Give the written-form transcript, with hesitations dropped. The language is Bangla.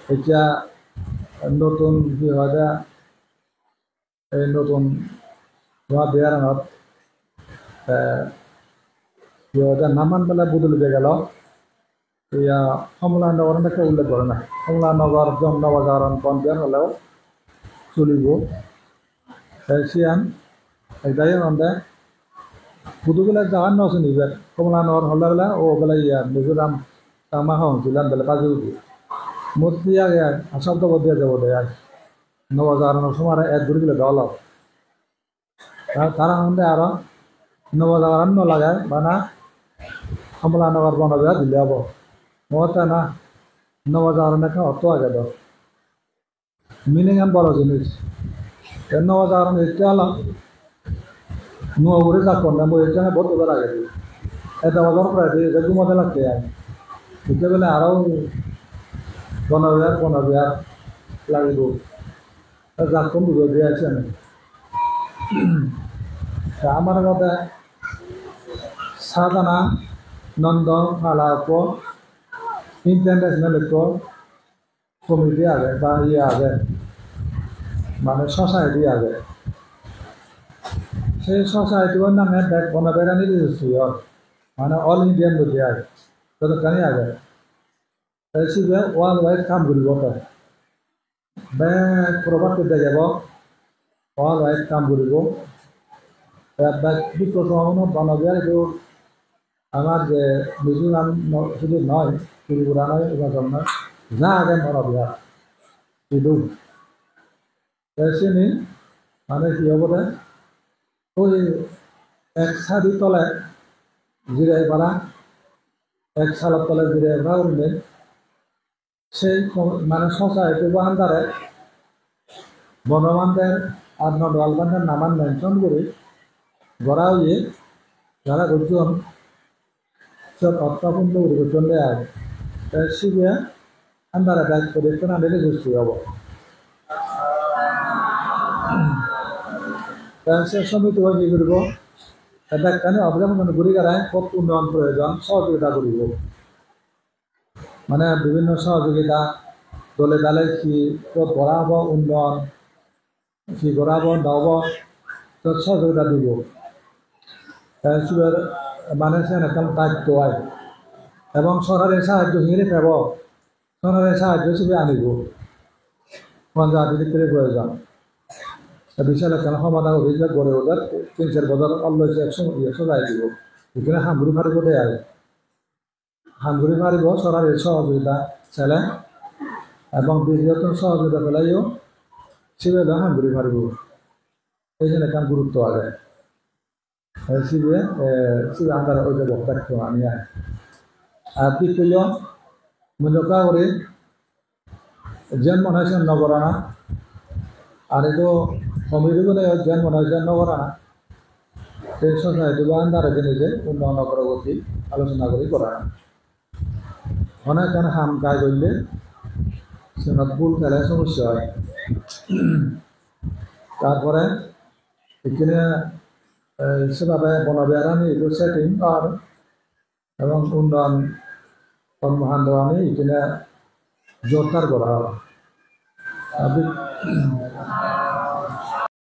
এতিয়া নতুন কি হয় এই নতুন ধোঁয়া বিয়ারত কি হয় নামান বেলা বদলে গেল ইয়া কমলানগর একটা উল্লেখ করে না কমলানগর জমনগর পঞ্চায়েত হলেও চলিব সিয়ান যাই মধ্যে পুতুগুলা জাগান নছে নিবেন কমলানগর হলে বেলা ও বেলা ইয়া মিজোরাম তামা হংছিলাম বেলা কাজু মূর্তি আগে শব্দ বদিয়া যাব দে আর নবজাগরণের সময় এক ঘুরে গেলে দল তারা মধ্যে আরো নবজাগরণ ন লাগায় বা না কমলানগর বনবিয়া দিলে হব মতে না নবজাগরণ একটা অর্থ আগে দল মিনিং এম বড় জিনিস নবজাগরণ এটা হলো নুয়াবুরে যাকন না মই এখানে বহুত বড় আগে দিই এটা বদল প্রায় দিয়ে যে মজা লাগতে আর এটা বেলা আরো বনবিয়ার লাগিব যাকন বুঝে দিয়ে আছে আমার মতে সাধনা নন্দ ফালাপ ইন্টারন্যাশনাল কমিটি আগে বা ইয়ে আগে মানে সোসাইটি আগে সেই সোসাইটির নামে ব্যাগ বনবেরানি রেজিস্ট্রিয়র মানে অল ইন্ডিয়ান বুঝে আগে ততখানি আগে সিবে ওয়ার্ল্ড ওয়াইড কাম করিব ব্যাগ প্রভাব পেতে যাব ওয়ার্ল্ড ওয়াইড কাম করিব ব্যাগ বিকল্প বনবিয়ার এইটো আমার যে মিজোরাম শুধু নয় ত্রিপুরা নয় এরকম নয় যা আগে বনবিয়ার কিন্তু চিনি মানে কি হব ওই এক সারি তলে জিরাই পারা এক সালের তলে জিরাই পারা উঠলে সেই মানে সোসাইটি বা আন্দারে বনবান্ধের আর নডওয়ালবান্ধের নামান মেনশন করে গড়া হয়ে যারা লোকজন সব অর্থাপন্ত পরিবর্তন দেয় শিবিয়া আন্দারে দায়িত্ব দেখতে না দিলে গোষ্ঠী হব সে সমিতি কি করব ব্যাখ্যানে অবলম্বন ঘুরি গাড়ায় কত উন্নয়ন প্রয়োজন সহযোগিতা করিব মানে বিভিন্ন সহযোগিতা দলে দালে কি কত গড়াব উন্নয়ন কি গড়াব নব তো সহযোগিতা দিব শিবের মানে সে একটা দায়িত্ব হয় এবং সরকারের সাহায্য হিরে পাব সরকারের সাহায্য শিবে আনিব পঞ্চায়েত ভিতরে প্রয়োজন বিশাল একটা সমাধান অভিযোগ গড়ে ওদের 3-4 বছর অল্লছে 100 যাই দিব এখানে হামগুড়ি ফারিব দেয় হামগুড়ি ফারিব সরকারের সহযোগিতা ছেলে এবং বৃহত্তম সহযোগিতা পেলাইও শিবে হামগুড়ি ফারিব এই জন্য একটা গুরুত্ব আছে শিবে আন্দার ওই যে বক্তব্য আমি আর দ্বিতীয় মূল্যকা করে যেন মনে হয়েছে নগরানা আর এটো কমিটি বলে যেন মনে হয়েছে নগরানা সেই সোসাইটি বা আন্দারে নিজে উন্নয়ন অগ্রগতি আলোচনা করে করা অনেক হাম গায়ে করলে সেনাত ভুল খেলায় সমস্যা হয় তারপরে এখানে সেভাবে বনবিয়ারানি এগুলো সেটিং আর এবং উন্নয়ন কর্মকাণ্ড আমি এখানে জোরদার করা হয়